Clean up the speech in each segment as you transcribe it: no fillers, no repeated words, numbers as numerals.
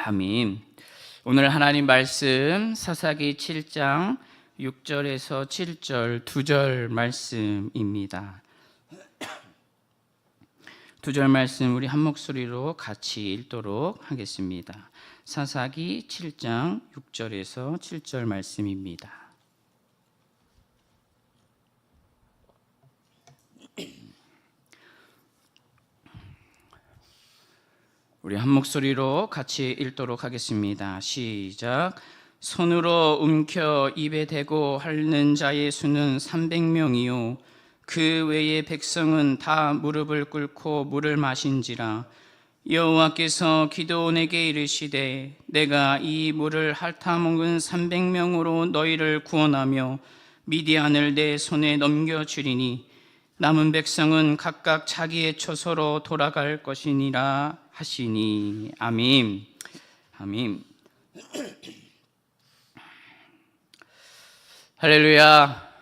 아멘. 오늘 하나님 말씀 사사기 7장 6절에서 7절 2절 말씀입니다. 2절 말씀 우리 한 목소리로 같이 읽도록 하겠습니다. 사사기 7장 6절에서 7절 말씀입니다. 우리 한 목소리로 같이 읽도록 하겠습니다. 시작. 손으로 움켜 입에 대고 핥는 자의 수는 300명이요 그 외의 백성은 다 무릎을 꿇고 물을 마신지라. 여호와께서 기드온에게 이르시되 내가 이 물을 핥아 먹은 300명으로 너희를 구원하며 미디안을 내 손에 넘겨주리니 남은 백성은 각각 자기의 처소로 돌아갈 것이니라 하시니. 아멘. 아멘. 할렐루야.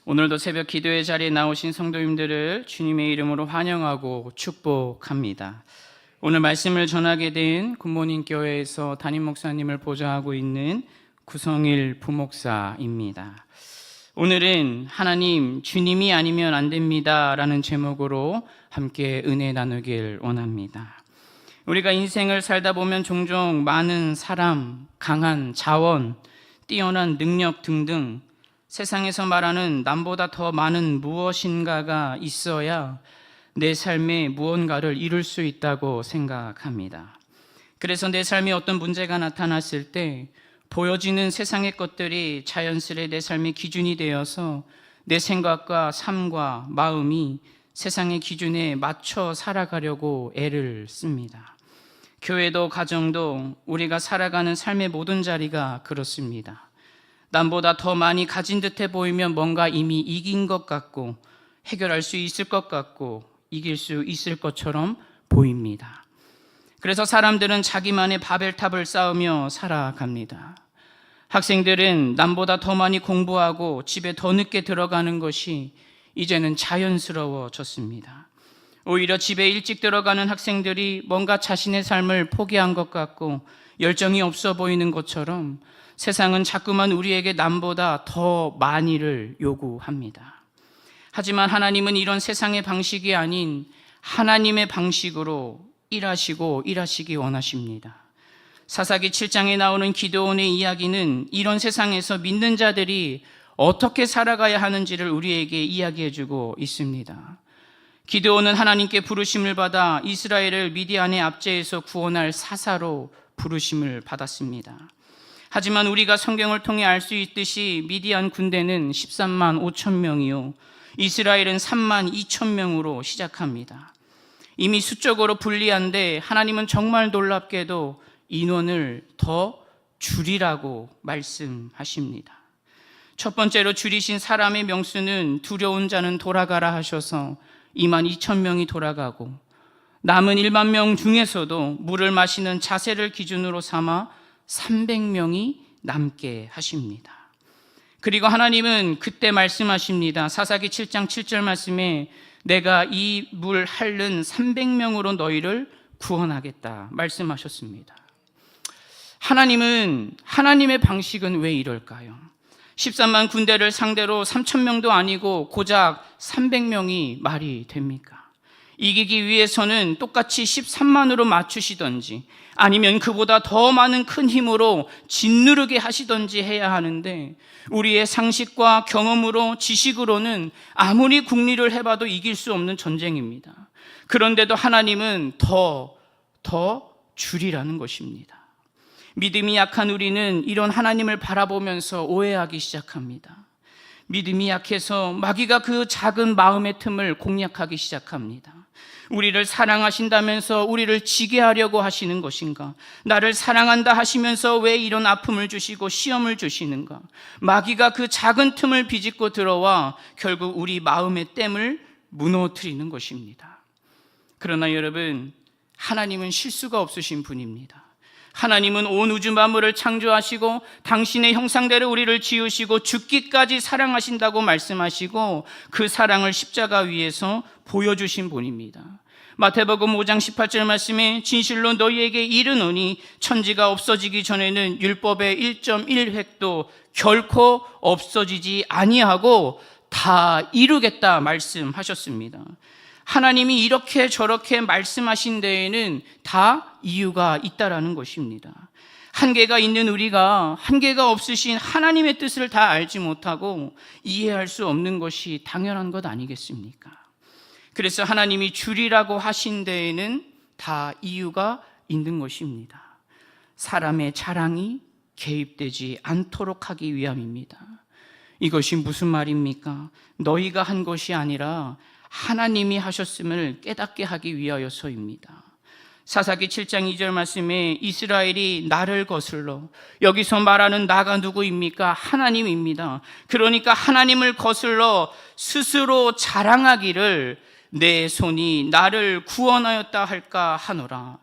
오늘도 새벽 기도의 자리에 나오신 성도님들을 주님의 이름으로 환영하고 축복합니다. 오늘 말씀을 전하게 된 굿모닝 교회에서 담임 목사님을 보좌하고 있는 구성일 부목사입니다. 오늘은 하나님 주님이 아니면 안 됩니다 라는 제목으로 함께 은혜 나누길 원합니다. 우리가 인생을 살다 보면 종종 많은 사람, 강한 자원, 뛰어난 능력 등등 세상에서 말하는 남보다 더 많은 무엇인가가 있어야 내 삶에 무언가를 이룰 수 있다고 생각합니다. 그래서 내 삶에 어떤 문제가 나타났을 때 보여지는 세상의 것들이 자연스레 내 삶의 기준이 되어서 내 생각과 삶과 마음이 세상의 기준에 맞춰 살아가려고 애를 씁니다. 교회도 가정도 우리가 살아가는 삶의 모든 자리가 그렇습니다. 남보다 더 많이 가진 듯해 보이면 뭔가 이미 이긴 것 같고 해결할 수 있을 것 같고 이길 수 있을 것처럼 보입니다. 그래서 사람들은 자기만의 바벨탑을 쌓으며 살아갑니다. 학생들은 남보다 더 많이 공부하고 집에 더 늦게 들어가는 것이 이제는 자연스러워졌습니다. 오히려 집에 일찍 들어가는 학생들이 뭔가 자신의 삶을 포기한 것 같고 열정이 없어 보이는 것처럼 세상은 자꾸만 우리에게 남보다 더 많이를 요구합니다. 하지만 하나님은 이런 세상의 방식이 아닌 하나님의 방식으로 일하시기 원하십니다. 사사기 7장에 나오는 기드온의 이야기는 이런 세상에서 믿는 자들이 어떻게 살아가야 하는지를 우리에게 이야기해주고 있습니다. 기드온은 하나님께 부르심을 받아 이스라엘을 미디안의 압제에서 구원할 사사로 부르심을 받았습니다. 하지만 우리가 성경을 통해 알 수 있듯이 미디안 군대는 13만 5천 명이요 이스라엘은 3만 2천 명으로 시작합니다. 이미 수적으로 불리한데 하나님은 정말 놀랍게도 인원을 더 줄이라고 말씀하십니다. 첫 번째로 줄이신 사람의 명수는 두려운 자는 돌아가라 하셔서 2만 2천 명이 돌아가고 남은 1만 명 중에서도 물을 마시는 자세를 기준으로 삼아 300명이 남게 하십니다. 그리고 하나님은 그때 말씀하십니다. 사사기 7장 7절 말씀에 내가 이 물 핥는 300명으로 너희를 구원하겠다 말씀하셨습니다. 하나님의 방식은 왜 이럴까요? 13만 군대를 상대로 3,000명도 아니고 고작 300명이 말이 됩니까? 이기기 위해서는 똑같이 13만으로 맞추시던지 아니면 그보다 더 많은 큰 힘으로 짓누르게 하시던지 해야 하는데 우리의 상식과 경험으로 지식으로는 아무리 궁리를 해봐도 이길 수 없는 전쟁입니다. 그런데도 하나님은 더 줄이라는 것입니다. 믿음이 약한 우리는 이런 하나님을 바라보면서 오해하기 시작합니다. 믿음이 약해서 마귀가 그 작은 마음의 틈을 공략하기 시작합니다. 우리를 사랑하신다면서 우리를 지게 하려고 하시는 것인가? 나를 사랑한다 하시면서 왜 이런 아픔을 주시고 시험을 주시는가? 마귀가 그 작은 틈을 비집고 들어와 결국 우리 마음의 댐을 무너뜨리는 것입니다. 그러나 여러분, 하나님은 실수가 없으신 분입니다. 하나님은 온 우주 만물을 창조하시고 당신의 형상대로 우리를 지으시고 죽기까지 사랑하신다고 말씀하시고 그 사랑을 십자가 위에서 보여주신 분입니다. 마태복음 5장 18절 말씀에 진실로 너희에게 이르노니 천지가 없어지기 전에는 율법의 1.1획도 결코 없어지지 아니하고 다 이루겠다 말씀하셨습니다. 하나님이 이렇게 저렇게 말씀하신 데에는 다 이유가 있다라는 것입니다. 한계가 있는 우리가 한계가 없으신 하나님의 뜻을 다 알지 못하고 이해할 수 없는 것이 당연한 것 아니겠습니까? 그래서 하나님이 줄이라고 하신 데에는 다 이유가 있는 것입니다. 사람의 자랑이 개입되지 않도록 하기 위함입니다. 이것이 무슨 말입니까? 너희가 한 것이 아니라 하나님이 하셨음을 깨닫게 하기 위하여서입니다. 사사기 7장 2절 말씀에 이스라엘이 나를 거슬러, 여기서 말하는 나가 누구입니까? 하나님입니다. 그러니까 하나님을 거슬러 스스로 자랑하기를 내 손이 나를 구원하였다 할까 하노라.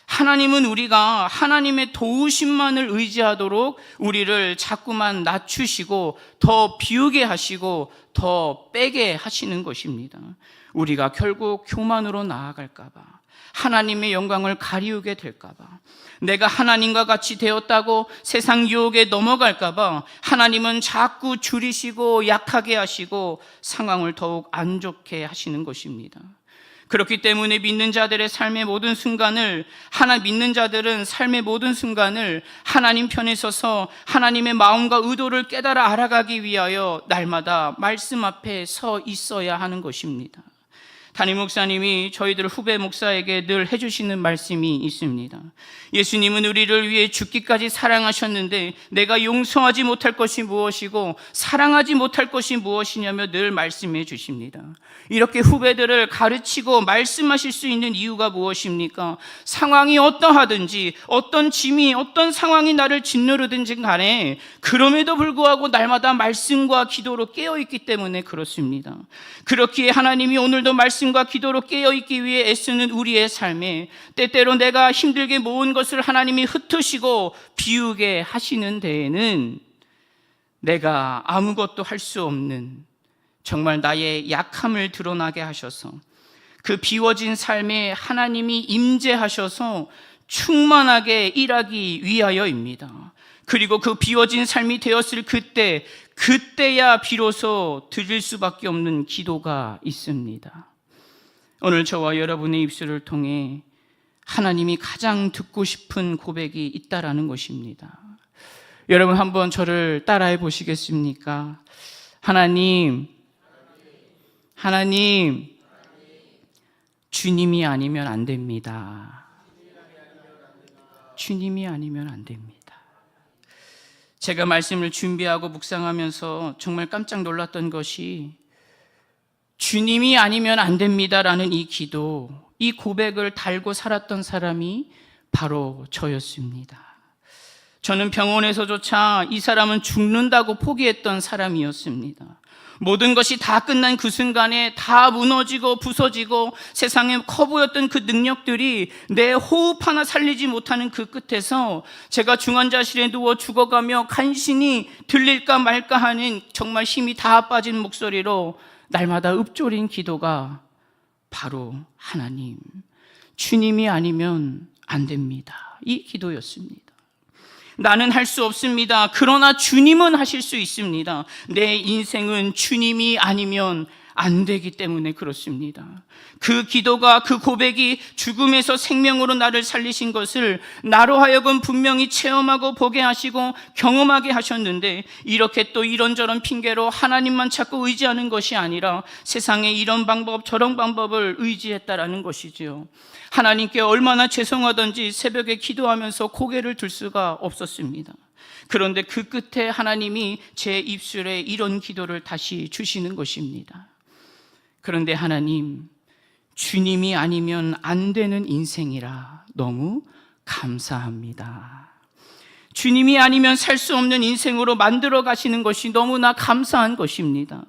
하나님은 우리가 하나님의 도우심만을 의지하도록 우리를 자꾸만 낮추시고 더 비우게 하시고 더 빼게 하시는 것입니다. 우리가 결국 교만으로 나아갈까 봐, 하나님의 영광을 가리우게 될까 봐, 내가 하나님과 같이 되었다고 세상 유혹에 넘어갈까 봐 하나님은 자꾸 줄이시고 약하게 하시고 상황을 더욱 안 좋게 하시는 것입니다. 그렇기 때문에 믿는 자들은 삶의 모든 순간을 하나님 편에 서서 하나님의 마음과 의도를 깨달아 알아가기 위하여 날마다 말씀 앞에 서 있어야 하는 것입니다. 담임 목사님이 저희들 후배 목사에게 늘 해주시는 말씀이 있습니다. 예수님은 우리를 위해 죽기까지 사랑하셨는데 내가 용서하지 못할 것이 무엇이고 사랑하지 못할 것이 무엇이냐며 늘 말씀해 주십니다. 이렇게 후배들을 가르치고 말씀하실 수 있는 이유가 무엇입니까? 상황이 어떠하든지 어떤 짐이 어떤 상황이 나를 짓누르든지 간에 그럼에도 불구하고 날마다 말씀과 기도로 깨어있기 때문에 그렇습니다. 그렇기에 하나님이 오늘도 말씀과 기도로 깨어있기 위해 애쓰는 우리의 삶에 때때로 내가 힘들게 모은 것을 하나님이 흩으시고 비우게 하시는 데에는 내가 아무것도 할 수 없는 정말 나의 약함을 드러나게 하셔서 그 비워진 삶에 하나님이 임재하셔서 충만하게 일하기 위하여입니다. 그리고 그 비워진 삶이 되었을 그때야 비로소 드릴 수밖에 없는 기도가 있습니다. 오늘 저와 여러분의 입술을 통해 하나님이 가장 듣고 싶은 고백이 있다라는 것입니다. 여러분 한번 저를 따라해 보시겠습니까? 하나님, 주님이 아니면 안 됩니다. 주님이 아니면 안 됩니다. 제가 말씀을 준비하고 묵상하면서 정말 깜짝 놀랐던 것이 주님이 아니면 안 됩니다라는 이 기도, 이 고백을 달고 살았던 사람이 바로 저였습니다. 저는 병원에서조차 이 사람은 죽는다고 포기했던 사람이었습니다. 모든 것이 다 끝난 그 순간에 다 무너지고 부서지고 세상에 커 보였던 그 능력들이 내 호흡 하나 살리지 못하는 그 끝에서 제가 중환자실에 누워 죽어가며 간신히 들릴까 말까 하는 정말 힘이 다 빠진 목소리로 날마다 읊조린 기도가 바로 하나님, 주님이 아니면 안 됩니다. 이 기도였습니다. 나는 할 수 없습니다. 그러나 주님은 하실 수 있습니다. 내 인생은 주님이 아니면 안 되기 때문에 그렇습니다. 그 기도가, 그 고백이 죽음에서 생명으로 나를 살리신 것을 나로 하여금 분명히 체험하고 보게 하시고 경험하게 하셨는데, 이렇게 또 이런저런 핑계로 하나님만 찾고 의지하는 것이 아니라 세상에 이런 방법 저런 방법을 의지했다라는 것이지요. 하나님께 얼마나 죄송하던지 새벽에 기도하면서 고개를 들 수가 없었습니다. 그런데 그 끝에 하나님이 제 입술에 이런 기도를 다시 주시는 것입니다. 그런데 하나님, 주님이 아니면 안 되는 인생이라 너무 감사합니다. 주님이 아니면 살 수 없는 인생으로 만들어 가시는 것이 너무나 감사한 것입니다.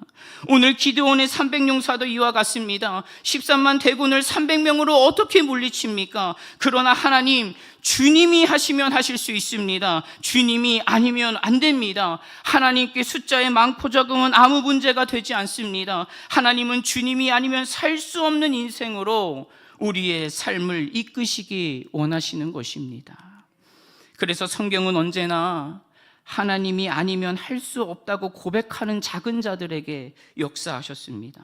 오늘 기드온의 300용사도 이와 같습니다. 13만 대군을 300명으로 어떻게 물리칩니까? 그러나 하나님, 주님이 하시면 하실 수 있습니다. 주님이 아니면 안 됩니다. 하나님께 숫자의 많고 적음은 아무 문제가 되지 않습니다. 하나님은 주님이 아니면 살 수 없는 인생으로 우리의 삶을 이끄시기 원하시는 것입니다. 그래서 성경은 언제나 하나님이 아니면 할 수 없다고 고백하는 작은 자들에게 역사하셨습니다.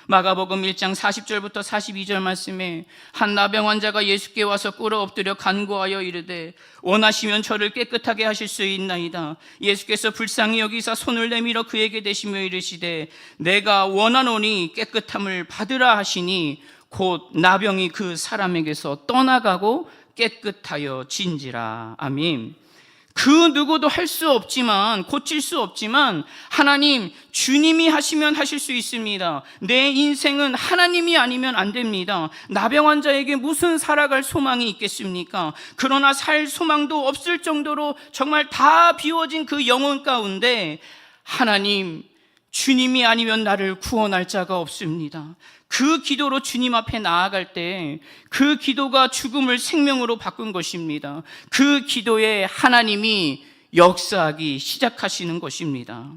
마가복음 1장 40절부터 42절 말씀에 한 나병 환자가 예수께 와서 꿇어 엎드려 간구하여 이르되 원하시면 저를 깨끗하게 하실 수 있나이다. 예수께서 불쌍히 여기사 손을 내밀어 그에게 대시며 이르시되 내가 원하노니 깨끗함을 받으라 하시니 곧 나병이 그 사람에게서 떠나가고 깨끗하여 진지라. 아멘. 그 누구도 할 수 없지만, 고칠 수 없지만 하나님, 주님이 하시면 하실 수 있습니다. 내 인생은 하나님이 아니면 안 됩니다. 나병 환자에게 무슨 살아갈 소망이 있겠습니까? 그러나 살 소망도 없을 정도로 정말 다 비워진 그 영혼 가운데 하나님, 주님이 아니면 나를 구원할 자가 없습니다. 그 기도로 주님 앞에 나아갈 때 그 기도가 죽음을 생명으로 바꾼 것입니다. 그 기도에 하나님이 역사하기 시작하시는 것입니다.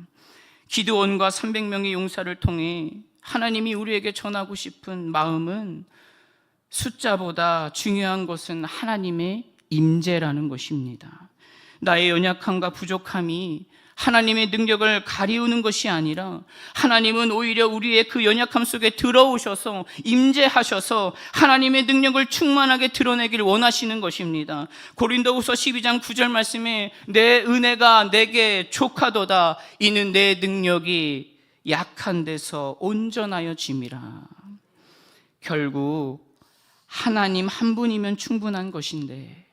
기드온과 300명의 용사를 통해 하나님이 우리에게 전하고 싶은 마음은 숫자보다 중요한 것은 하나님의 임재라는 것입니다. 나의 연약함과 부족함이 하나님의 능력을 가리우는 것이 아니라 하나님은 오히려 우리의 그 연약함 속에 들어오셔서 임재하셔서 하나님의 능력을 충만하게 드러내길 원하시는 것입니다. 고린도후서 12장 9절 말씀에 내 은혜가 내게 족하도다. 이는 내 능력이 약한 데서 온전하여 짐이라. 결국 하나님 한 분이면 충분한 것인데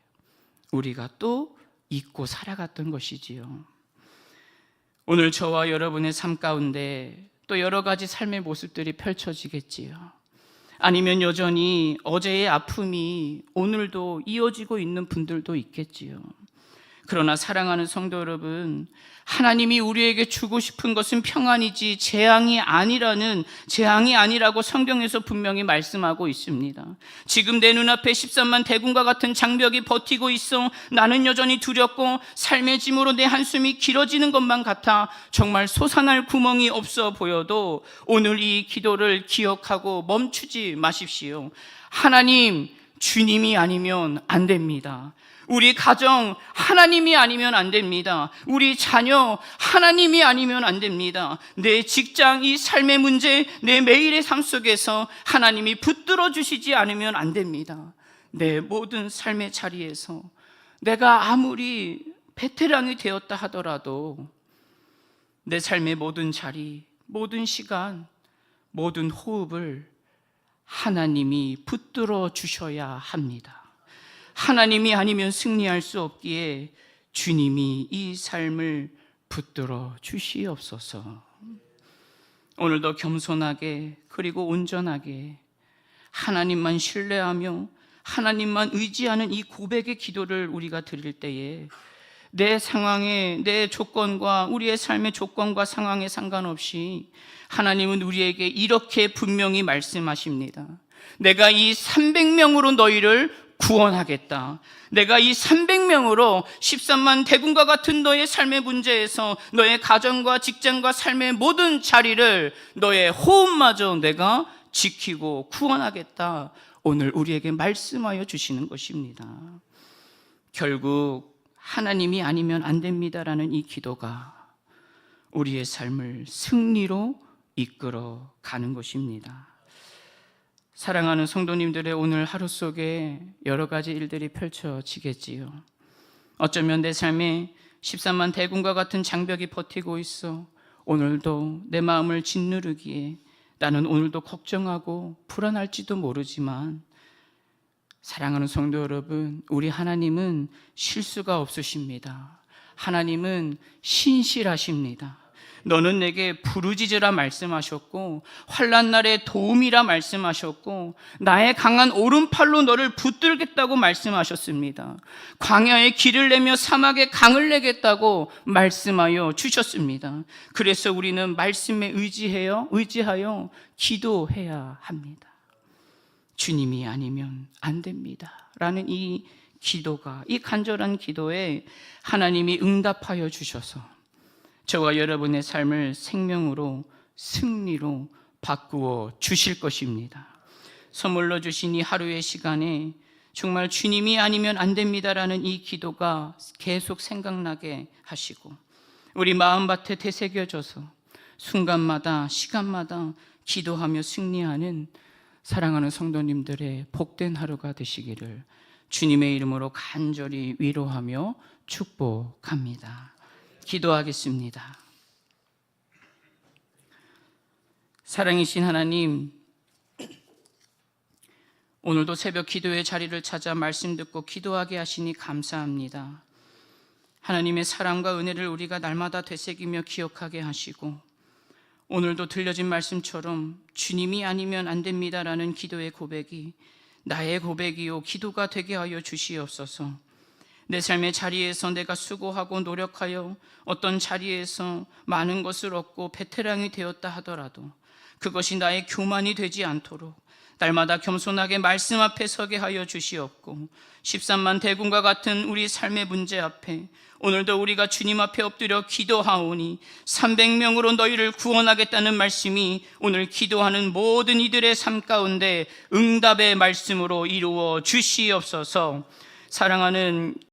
우리가 또 잊고 살아갔던 것이지요. 오늘 저와 여러분의 삶 가운데 또 여러 가지 삶의 모습들이 펼쳐지겠지요. 아니면 여전히 어제의 아픔이 오늘도 이어지고 있는 분들도 있겠지요. 그러나 사랑하는 성도 여러분, 하나님이 우리에게 주고 싶은 것은 평안이지 재앙이 아니라고 성경에서 분명히 말씀하고 있습니다. 지금 내 눈앞에 13만 대군과 같은 장벽이 버티고 있어 나는 여전히 두렵고 삶의 짐으로 내 한숨이 길어지는 것만 같아 정말 솟아날 구멍이 없어 보여도 오늘 이 기도를 기억하고 멈추지 마십시오. 하나님, 주님이 아니면 안 됩니다. 우리 가정 하나님이 아니면 안 됩니다. 우리 자녀 하나님이 아니면 안 됩니다. 내 직장, 이 삶의 문제, 내 매일의 삶 속에서 하나님이 붙들어 주시지 않으면 안 됩니다. 내 모든 삶의 자리에서 내가 아무리 베테랑이 되었다 하더라도 내 삶의 모든 자리, 모든 시간, 모든 호흡을 하나님이 붙들어 주셔야 합니다. 하나님이 아니면 승리할 수 없기에 주님이 이 삶을 붙들어 주시옵소서. 오늘도 겸손하게 그리고 온전하게 하나님만 신뢰하며 하나님만 의지하는 이 고백의 기도를 우리가 드릴 때에 내 상황에, 내 조건과 우리의 삶의 조건과 상황에 상관없이 하나님은 우리에게 이렇게 분명히 말씀하십니다. 내가 이 300명으로 너희를 구원하겠다. 내가 이 300명으로 13만 대군과 같은 너의 삶의 문제에서 너의 가정과 직장과 삶의 모든 자리를 너의 호흡마저 내가 지키고 구원하겠다. 오늘 우리에게 말씀하여 주시는 것입니다. 결국 하나님이 아니면 안 됩니다라는 이 기도가 우리의 삶을 승리로 이끌어 가는 것입니다. 사랑하는 성도님들의 오늘 하루 속에 여러 가지 일들이 펼쳐지겠지요. 어쩌면 내 삶에 13만 대군과 같은 장벽이 버티고 있어 오늘도 내 마음을 짓누르기에 나는 오늘도 걱정하고 불안할지도 모르지만 사랑하는 성도 여러분, 우리 하나님은 실수가 없으십니다. 하나님은 신실하십니다. 너는 내게 부르짖으라 말씀하셨고 환난 날에 도움이라 말씀하셨고 나의 강한 오른팔로 너를 붙들겠다고 말씀하셨습니다. 광야에 길을 내며 사막에 강을 내겠다고 말씀하여 주셨습니다. 그래서 우리는 말씀에 의지하여 기도해야 합니다. 주님이 아니면 안 됩니다 라는 이 기도가, 이 간절한 기도에 하나님이 응답하여 주셔서 저와 여러분의 삶을 생명으로 승리로 바꾸어 주실 것입니다. 선물로 주신 이 하루의 시간에 정말 주님이 아니면 안 됩니다라는 이 기도가 계속 생각나게 하시고 우리 마음밭에 되새겨져서 순간마다 시간마다 기도하며 승리하는 사랑하는 성도님들의 복된 하루가 되시기를 주님의 이름으로 간절히 위로하며 축복합니다. 기도하겠습니다. 사랑이신 하나님, 오늘도 새벽 기도의 자리를 찾아 말씀 듣고 기도하게 하시니 감사합니다. 하나님의 사랑과 은혜를 우리가 날마다 되새기며 기억하게 하시고 오늘도 들려진 말씀처럼 주님이 아니면 안 됩니다라는 기도의 고백이 나의 고백이요 기도가 되게 하여 주시옵소서. 내 삶의 자리에서 내가 수고하고 노력하여 어떤 자리에서 많은 것을 얻고 베테랑이 되었다 하더라도 그것이 나의 교만이 되지 않도록 날마다 겸손하게 말씀 앞에 서게 하여 주시옵고 13만 대군과 같은 우리 삶의 문제 앞에 오늘도 우리가 주님 앞에 엎드려 기도하오니 300명으로 너희를 구원하겠다는 말씀이 오늘 기도하는 모든 이들의 삶 가운데 응답의 말씀으로 이루어 주시옵소서. 사랑하는